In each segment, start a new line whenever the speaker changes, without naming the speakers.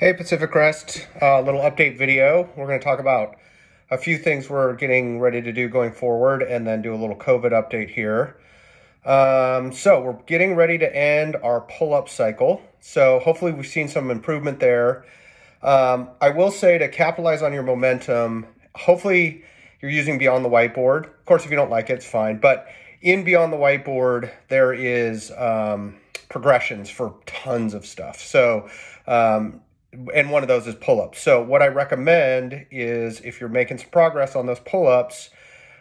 Hey Pacific Crest, little update video. We're going to talk about a few things we're getting ready to do going forward and then do a little COVID update here. So we're getting ready to end our pull-up cycle. So hopefully we've seen some improvement there. I will say to capitalize on your momentum, hopefully you're using Beyond the Whiteboard. Of course, if you don't like it, it's fine. But in Beyond the Whiteboard, there is progressions for tons of stuff. So and one of those is pull-ups. So what I recommend is if you're making some progress on those pull-ups,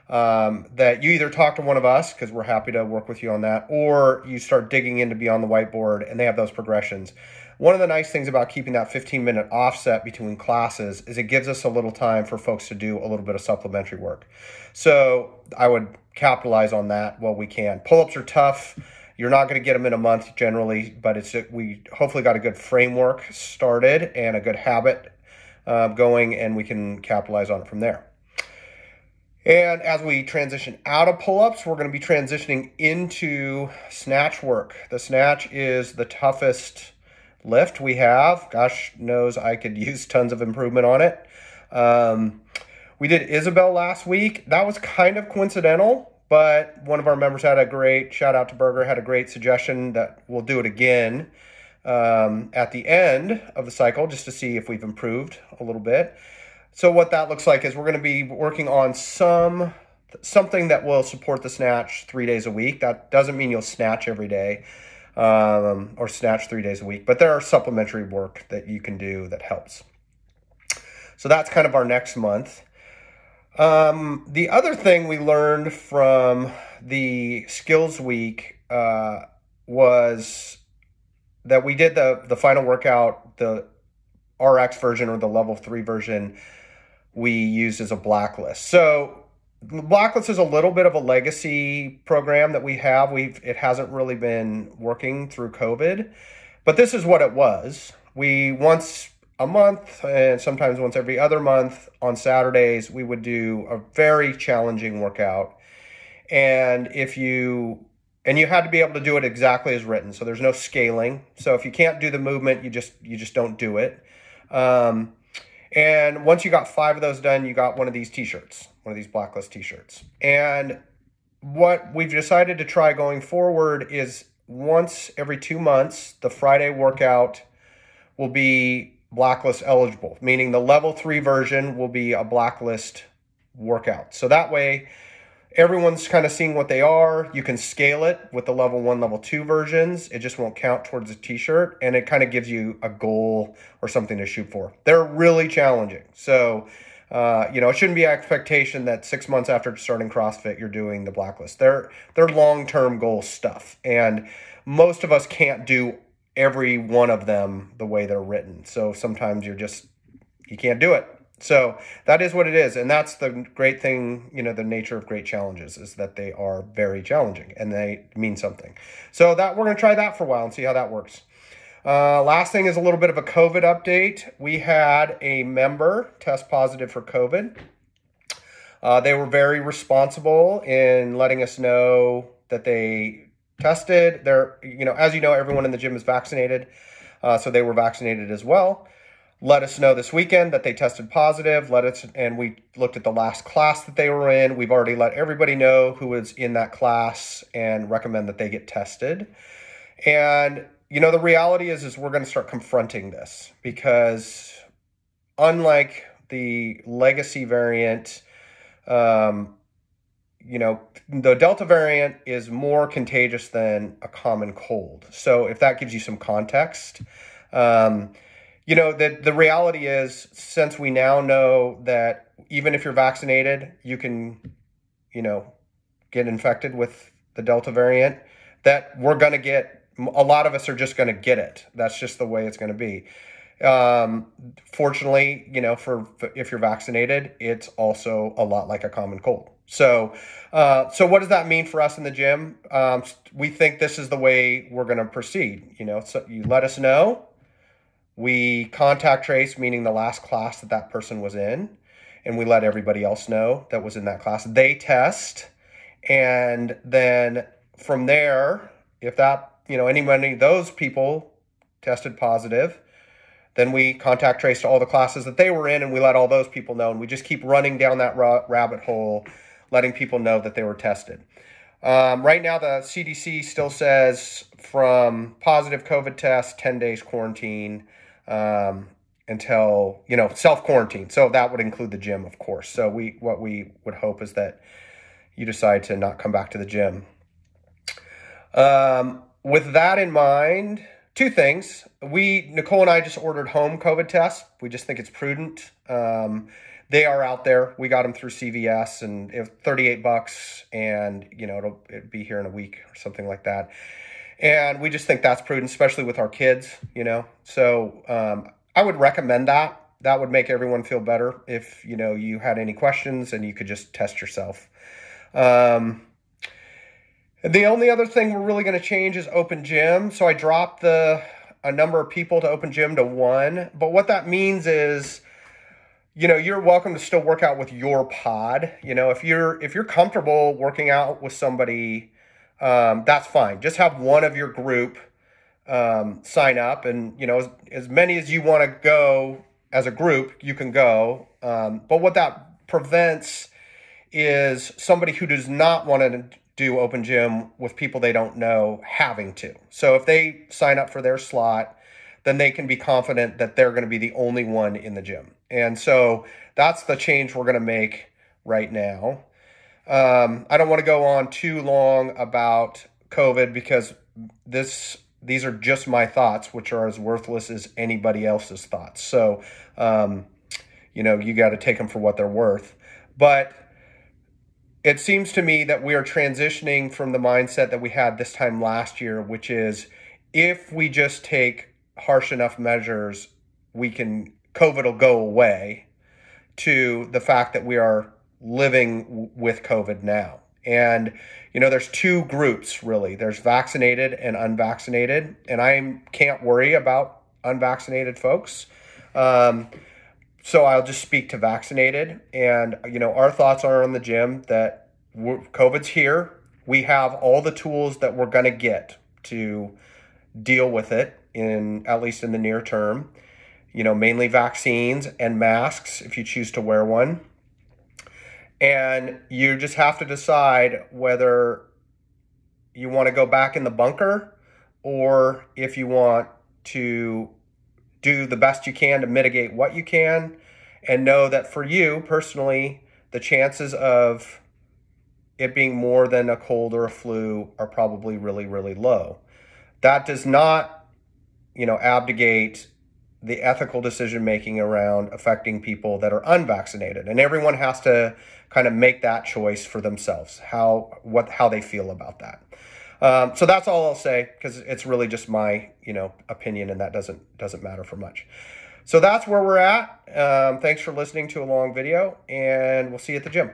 that you either talk to one of us, because we're happy to work with you on that, or you start digging into Beyond the Whiteboard and they have those progressions. One of the nice things about keeping that 15-minute offset between classes is it gives us a little time for folks to do a little bit of supplementary work. So I would capitalize on that while we can. Pull-ups are tough. You're not going to get them in a month generally, but we hopefully got a good framework started and a good habit going, and we can capitalize on it from there. And as we transition out of pull-ups, we're going to be transitioning into snatch work. The snatch is the toughest lift we have. Gosh knows I could use tons of improvement on it. We did Isabel last week. That was kind of coincidental. But one of our members had a great, shout out to Berger, had a great suggestion that we'll do it again at the end of the cycle just to see if we've improved a little bit. So what that looks like is we're going to be working on something that will support the snatch 3 days a week. That doesn't mean you'll snatch every day or snatch 3 days a week, but there are supplementary work that you can do that helps. So that's kind of our next month. The other thing we learned from the skills week was that we did the final workout, the RX version or the level 3 version we used as a blacklist. So blacklist is a little bit of a legacy program that we have. It hasn't really been working through COVID, but this is what it was. We once a month and sometimes once every other month on Saturdays, we would do a very challenging workout. And you had to be able to do it exactly as written. So there's no scaling. So if you can't do the movement, you just don't do it. And once you got 5 of those done, you got one of these t-shirts, one of these blacklist t-shirts. And what we've decided to try going forward is once every 2 months, the Friday workout will be blacklist eligible, meaning the level 3 version will be a blacklist workout. So that way everyone's kind of seeing what they are. You can scale it with the level 1, level 2 versions. It just won't count towards the t-shirt, and it kind of gives you a goal or something to shoot for. They're really challenging. So, it shouldn't be an expectation that 6 months after starting CrossFit, you're doing the blacklist. They're long-term goal stuff. And most of us can't do every one of them the way they're written. So sometimes you can't do it. So that is what it is. And that's the great thing, the nature of great challenges is that they are very challenging and they mean something. So that we're going to try that for a while and see how that works. Last thing is a little bit of a COVID update. We had a member test positive for COVID. They were very responsible in letting us know that they tested. As you know, everyone in the gym is vaccinated. So they were vaccinated as well. Let us know this weekend that they tested positive. And we looked at the last class that they were in. We've already let everybody know who was in that class and recommend that they get tested. And, the reality is we're going to start confronting this because unlike the legacy variant, the Delta variant is more contagious than a common cold. So if that gives you some context, the reality is, since we now know that even if you're vaccinated, you can, get infected with the Delta variant, that we're going to get, a lot of us are just going to get it. That's just the way it's going to be. Fortunately, if you're vaccinated, it's also a lot like a common cold. So what does that mean for us in the gym? We think this is the way we're going to proceed. So you let us know. We contact trace, meaning the last class that person was in, and we let everybody else know that was in that class. They test, and then from there, if those people tested positive, Then we contact traced all the classes that they were in, and we let all those people know. And we just keep running down that rabbit hole, letting people know that they were tested. Right now, the CDC still says from positive COVID test, 10 days quarantine until, self-quarantine. So that would include the gym, of course. So what we would hope is that you decide to not come back to the gym. With that in mind, two things. Nicole and I just ordered home COVID tests. We just think it's prudent. They are out there. We got them through CVS, and it was $38, and it'll be here in a week or something like that. And we just think that's prudent, especially with our kids. So I would recommend that. That would make everyone feel better if you had any questions and you could just test yourself. The only other thing we're really going to change is open gym. So I dropped a number of people to open gym to 1. But what that means is, you're welcome to still work out with your pod. If you're comfortable working out with somebody, that's fine. Just have one of your group sign up, and as many as you want to go as a group, you can go. But what that prevents is somebody who does not want to do open gym with people they don't know having to. So if they sign up for their slot, then they can be confident that they're going to be the only one in the gym. And so that's the change we're going to make right now. I don't want to go on too long about COVID because these are just my thoughts, which are as worthless as anybody else's thoughts. So, you got to take them for what they're worth. But it seems to me that we are transitioning from the mindset that we had this time last year, which is if we just take harsh enough measures, COVID will go away, to the fact that we are living with COVID now. And, there's two groups really. There's vaccinated and unvaccinated, and I can't worry about unvaccinated folks. So I'll just speak to vaccinated, and, our thoughts are on the gym that COVID's here. We have all the tools that we're going to get to deal with it at least in the near term, mainly vaccines and masks if you choose to wear one. And you just have to decide whether you want to go back in the bunker or if you want to do the best you can to mitigate what you can, and know that for you personally, the chances of it being more than a cold or a flu are probably really, really low. That does not, abdicate the ethical decision-making around affecting people that are unvaccinated. And everyone has to kind of make that choice for themselves, how they feel about that. So that's all I'll say, because it's really just my, opinion, and that doesn't matter for much. So that's where we're at. Thanks for listening to a long video, and we'll see you at the gym.